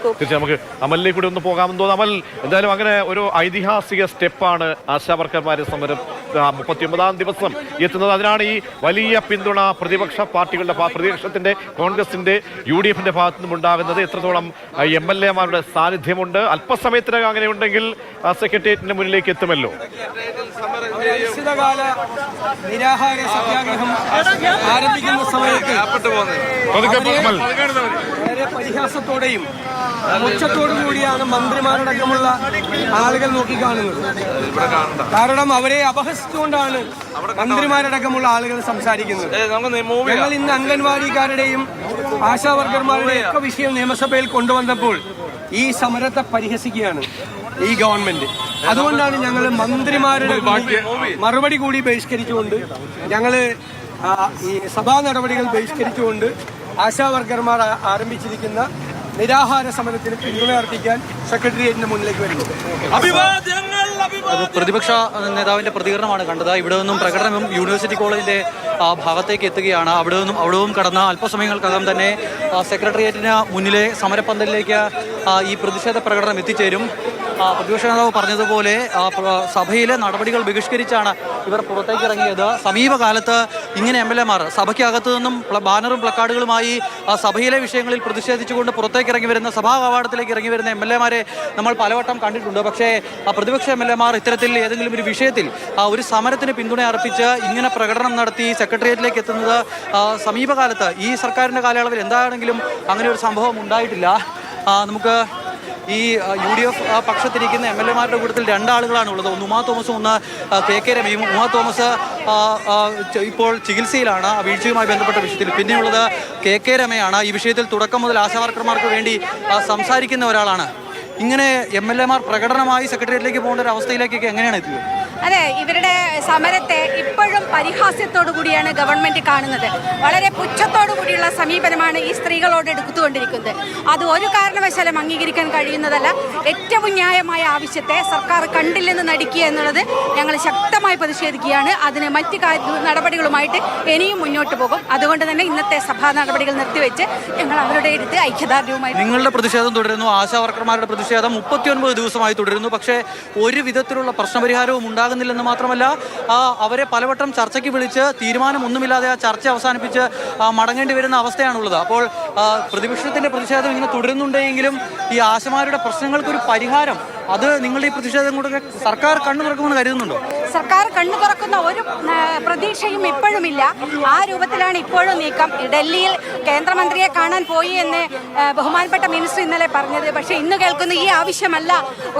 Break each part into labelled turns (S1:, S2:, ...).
S1: തീർച്ചയായും നമുക്ക് അമലിലേക്ക് കൂടി ഒന്ന് പോകാമെന്ന് തോന്നുന്നു. അമൽ, എന്തായാലും അങ്ങനെ ഒരു ഐതിഹാസിക സ്റ്റെപ്പാണ് ആശാവർക്കർമാരെ സമരം 39ാം ദിവസം എത്തുന്നത്. അതിനാണ് ഈ വലിയ പിന്തുണ പ്രതിപക്ഷ പാർട്ടികളുടെ പ്രതിപക്ഷത്തിന്റെ, കോൺഗ്രസിന്റെ, UDF-ന്റെ ഭാഗത്തു നിന്നും ഉണ്ടാകുന്നത്. എത്രത്തോളം MLA-മാരുടെ സാന്നിധ്യമുണ്ട്? അല്പസമയത്തിനകം അങ്ങനെ ഉണ്ടെങ്കിൽ സെക്രട്ടേറിയറ്റിന്റെ മുന്നിലേക്ക് എത്തുമല്ലോ.
S2: അനിശ്ചിതകാല നിരാഹാര സത്യാഗ്രഹം ആരംഭിക്കുന്ന സമയത്ത് വളരെ പരിഹാസത്തോടെയും മുച്ചത്തോടു കൂടിയാണ് മന്ത്രിമാരടക്കമുള്ള ആളുകൾ നോക്കിക്കാണുന്നത്. കാരണം അവരെ അപഹസിച്ചുകൊണ്ടാണ് മന്ത്രിമാരടക്കമുള്ള ആളുകൾ സംസാരിക്കുന്നത്. ഞങ്ങൾ ഇന്ന് അംഗൻവാടിക്കാരുടെയും ആശാവർക്കർമാരുടെയും ഒക്കെ വിഷയം നിയമസഭയിൽ കൊണ്ടുവന്നപ്പോൾ ഈ സമരത്തെ പരിഹസിക്കുകയാണ് ഈ ഗവൺമെന്റ്. അതുകൊണ്ടാണ് ഞങ്ങൾ മന്ത്രിമാരുടെ മറുപടി കൂടി ബഹിഷ്കരിച്ചുകൊണ്ട്, ഞങ്ങള് ഈ സഭാ നടപടികൾ ബഹിഷ്കരിച്ചുകൊണ്ട് ആശാവർക്കർമാർ ആരംഭിച്ചിരിക്കുന്ന നിരാഹാര സമരത്തിന് പിന്തുണ അർപ്പിക്കാൻ സെക്രട്ടേറിയറ്റിന്റെ മുന്നിലേക്ക് വരുന്നു.
S3: പ്രതിപക്ഷ നേതാവിന്റെ പ്രതികരണമാണ് കണ്ടത്. ഇവിടെ നിന്നും പ്രകടനം യൂണിവേഴ്സിറ്റി കോളേജിന്റെ ഭാഗത്തേക്ക് എത്തുകയാണ്. അവിടെ നിന്നും കടന്ന അല്പസമയങ്ങൾക്കകം തന്നെ സെക്രട്ടേറിയറ്റിന് മുന്നിലെ സമരപ്പന്തലിലേക്ക് ഈ പ്രതിഷേധ പ്രകടനം എത്തിച്ചേരും. പ്രതിപക്ഷ നേതാവ് പറഞ്ഞതുപോലെ സഭയിലെ നടപടികൾ ബഹിഷ്കരിച്ചാണ് ഇവർ പുറത്തേക്ക് ഇറങ്ങിയത്. സമീപകാലത്ത് ഇങ്ങനെ MLA-മാർ സഭയ്ക്കകത്തു നിന്നും ബാനറും പ്ലക്കാർഡുകളുമായി സഭയിലെ വിഷയങ്ങളിൽ പ്രതിഷേധിച്ചുകൊണ്ട് പുറത്തേക്ക് ഇറങ്ങി വരുന്ന, സഭാ കവാടത്തിലേക്ക് ഇറങ്ങി വരുന്ന MLA-മാരെ നമ്മൾ പലവട്ടം കണ്ടിട്ടുണ്ട്. പക്ഷേ പ്രതിപക്ഷ MLA-മാർ ഇത്തരത്തിൽ ഏതെങ്കിലും ഒരു വിഷയത്തിൽ ഒരു സമരത്തിന് പിന്തുണ അർപ്പിച്ച് ഇങ്ങനെ പ്രകടനം നടത്തി സെക്രട്ടേറിയറ്റിലേക്ക് എത്തുന്നത് സമീപകാലത്ത് ഈ സർക്കാരിൻ്റെ കാലയളവിൽ എന്താണെങ്കിലും അങ്ങനെ ഒരു സംഭവം ഉണ്ടായിട്ടില്ല. നമുക്ക് ഈ UDF പക്ഷത്തിരിക്കുന്ന MLA-മാരുടെ കൂട്ടത്തിൽ രണ്ടാളുകളാണ് ഉള്ളത്. ഒന്ന് ഉമാ തോമസും, ഒന്ന് KK രമയും. ഉമാ തോമസ് ഇപ്പോൾ ചികിത്സയിലാണ് വീഴ്ചയുമായി ബന്ധപ്പെട്ട വിഷയത്തിൽ. പിന്നെയുള്ളത് KK രമയാണ്. ഈ വിഷയത്തിൽ തുടക്കം മുതൽ ആശാവർക്കർമാർക്ക് വേണ്ടി സംസാരിക്കുന്ന ഒരാളാണ്. ഇങ്ങനെ MLA-മാർ പ്രകടനമായി സെക്രട്ടേറിയറ്റിലേക്ക് പോകേണ്ട ഒരു അവസ്ഥയിലേക്കൊക്കെ എങ്ങനെയാണ് എത്തിയത്?
S4: അതെ, ഇവരുടെ സമരത്തെ ഇപ്പോഴും പരിഹാസ്യത്തോടു കൂടിയാണ് ഗവൺമെന്റ് കാണുന്നത്. വളരെ പുച്ഛത്തോടു കൂടിയുള്ള സമീപനമാണ് ഈ സ്ത്രീകളോട് എടുത്തുകൊണ്ടിരിക്കുന്നത്. അത് ഒരു കാരണവശാലും അംഗീകരിക്കാൻ കഴിയുന്നതല്ല. ഏറ്റവും ന്യായമായ ആവശ്യത്തെ സർക്കാർ കണ്ടില്ലെന്ന് നടിക്കുക എന്നുള്ളത് ഞങ്ങൾ ശക്തമായി പ്രതിഷേധിക്കുകയാണ്. അതിന് മറ്റ് നടപടികളുമായിട്ട് ഇനിയും മുന്നോട്ട് പോകും. അതുകൊണ്ട് തന്നെ ഇന്നത്തെ സഭാ നടപടികൾ നിർത്തിവെച്ച് ഞങ്ങൾ അവരുടെ അടുത്ത് ഐക്യദാർഢ്യവുമായി.
S3: നിങ്ങളുടെ പ്രതിഷേധം തുടരുന്നു, ആശാവർക്കർമാരുടെ പ്രതിഷേധം 39 ദിവസമായി തുടരുന്നു. പക്ഷേ ഒരു വിധത്തിലുള്ള പ്രശ്നപരിഹാരവും ഉണ്ടാകുന്നില്ലെന്ന് മാത്രമല്ല, അവരെ പലവട്ടം ചർച്ചയ്ക്ക് വിളിച്ച് തീരുമാനമൊന്നുമില്ലാതെ ആ ചർച്ച അവസാനിപ്പിച്ച് മടങ്ങേണ്ടി വരുന്ന അവസ്ഥയാണുള്ളത്. അപ്പോൾ പ്രതിപക്ഷത്തിന്റെ പ്രതിഷേധം ഇങ്ങനെ തുടരുന്നുണ്ടെങ്കിലും ഈ ആശമാരുടെ പ്രശ്നങ്ങൾക്കൊരു പരിഹാരം, അത് നിങ്ങളുടെ ഈ പ്രതിഷേധം കൊണ്ട് സർക്കാർ കണ്ണു തുറക്കുമെന്ന് കരുതുന്നുണ്ടോ?
S4: സർക്കാർ കണ്ണു തുറക്കുന്ന ഒരു പ്രതീക്ഷയും ഇപ്പോഴുമില്ല. ആ രൂപത്തിലാണ് ഇപ്പോഴും നീക്കം. ഡൽഹിയിൽ കേന്ദ്രമന്ത്രിയെ കാണാൻ പോയി എന്ന് ബഹുമാനപ്പെട്ട മിനിസ്റ്റർ ഇന്നലെ പറഞ്ഞത്. പക്ഷേ ഇന്ന് കേൾക്കുന്ന ഈ ആവശ്യമല്ല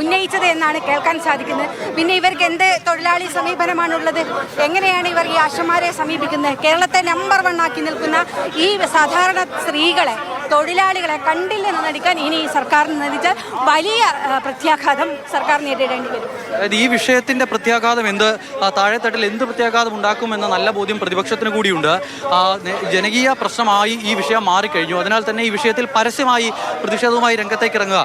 S4: ഉന്നയിച്ചത് എന്നാണ് കേൾക്കാൻ സാധിക്കുന്നത്. പിന്നെ ഇവർക്ക് എന്ത് തൊഴിലാളി സമീപനമാണുള്ളത്? എങ്ങനെയാണ് ഇവർ ഈ ആശമാരെ സമീപിക്കുന്നത്? കേരളത്തെ നമ്പർ 1 ആക്കി നിൽക്കുന്ന ഈ സാധാരണ സ്ത്രീകളെ, തൊഴിലാളികളെ കണ്ടില്ലെന്ന് നടിക്കാൻ ഇനി ഈ സർക്കാരിന് നടിച്ചാൽ വലിയ പ്രത്യാഘാതം സർക്കാർ നേരിടേണ്ടി വരും.
S3: ഈ വിഷയത്തിന്റെ പ്രത്യാഘാതം എന്ത്, താഴെത്തട്ടിൽ എന്ത് പ്രത്യാഘാതം ഉണ്ടാക്കുമെന്ന നല്ല ബോധ്യം പ്രതിപക്ഷത്തിന് കൂടിയുണ്ട്. ജനകീയ പ്രശ്നമായി ഈ വിഷയം മാറിക്കഴിഞ്ഞു. അതിനാൽ തന്നെ ഈ വിഷയത്തിൽ പരസ്യമായി പ്രതിഷേധവുമായി രംഗത്തേക്ക് ഇറങ്ങുക.